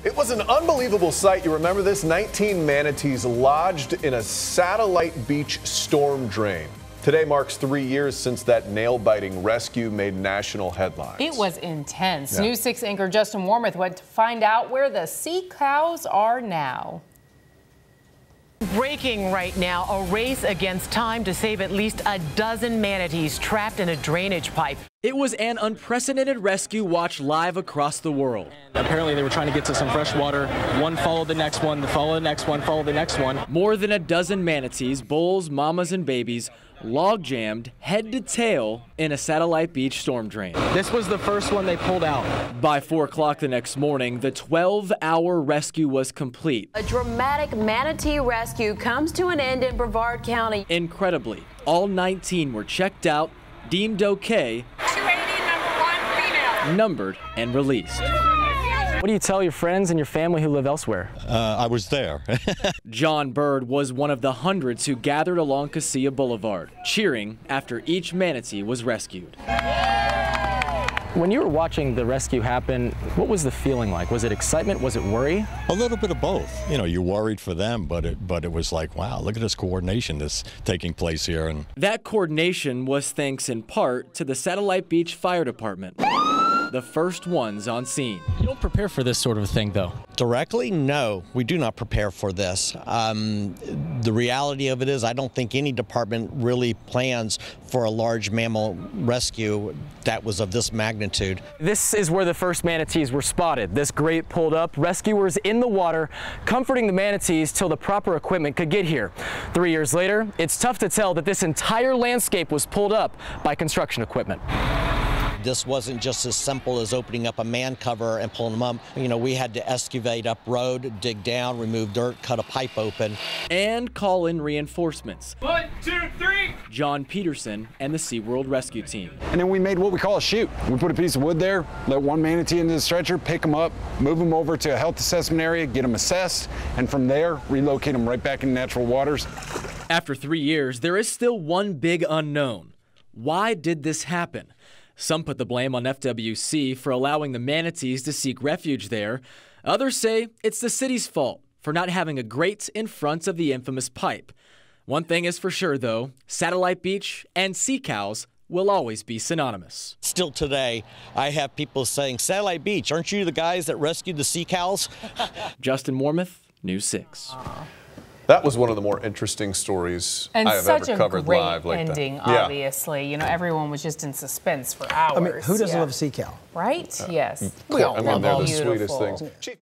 It was an unbelievable sight. You remember this? 19 manatees lodged in a satellite beach storm drain. Today marks 3 years since that nail-biting rescue made national headlines. It was intense. News 6 anchor Justin Warmoth went to find out where the sea cows are now. Breaking right now, a race against time to save at least a dozen manatees trapped in a drainage pipe. It was an unprecedented rescue watched live across the world. Apparently they were trying to get to some fresh water. One followed the next one, follow the next one, follow the next one. More than a dozen manatees, bulls, mamas, and babies, log jammed head to tail in a satellite beach storm drain. This was the first one they pulled out. By 4 o'clock the next morning, the 12-hour rescue was complete. A dramatic manatee rescue comes to an end in Brevard County. Incredibly, all 19 were checked out, deemed okay, 280, number 1, female. numbered, and released. What do you tell your friends and your family who live elsewhere? I was there. John Bird was one of the hundreds who gathered along Casilla Boulevard, cheering after each manatee was rescued. When you were watching the rescue happen, what was the feeling like? Was it excitement? Was it worry? A little bit of both. You know, you worried for them, but it was like, wow, look at this coordination that's taking place here. And that coordination was thanks in part to the Satellite Beach Fire Department, the first ones on scene. You don't prepare for this sort of thing, though. Directly, no, we do not prepare for this. The reality of it is I don't think any department really plans for a large mammal rescue that was of this magnitude. This is where the first manatees were spotted. This grate pulled up, rescuers in the water, comforting the manatees till the proper equipment could get here. 3 years later, it's tough to tell that this entire landscape was pulled up by construction equipment. This wasn't just as simple as opening up a man cover and pulling them up. You know, we had to excavate up road, dig down, remove dirt, cut a pipe open. And call in reinforcements. 1, 2, 3. John Peterson and the SeaWorld rescue team. And then we made what we call a chute. We put a piece of wood there, let one manatee into the stretcher, pick them up, move them over to a health assessment area, get them assessed, and from there, relocate them right back in natural waters. After 3 years, there is still one big unknown. Why did this happen? Some put the blame on FWC for allowing the manatees to seek refuge there. Others say it's the city's fault for not having a grate in front of the infamous pipe. One thing is for sure, though, Satellite Beach and sea cows will always be synonymous. Still today, I have people saying, Satellite Beach, aren't you the guys that rescued the sea cows? Justin Warmoth, News 6. That was one of the more interesting stories And I have ever covered live like that. such a great ending, Yeah. obviously. You know, everyone was just in suspense for hours. I mean, who doesn't love a sea cow? Right? Yes. We all I mean, love they're all the beautiful. sweetest things.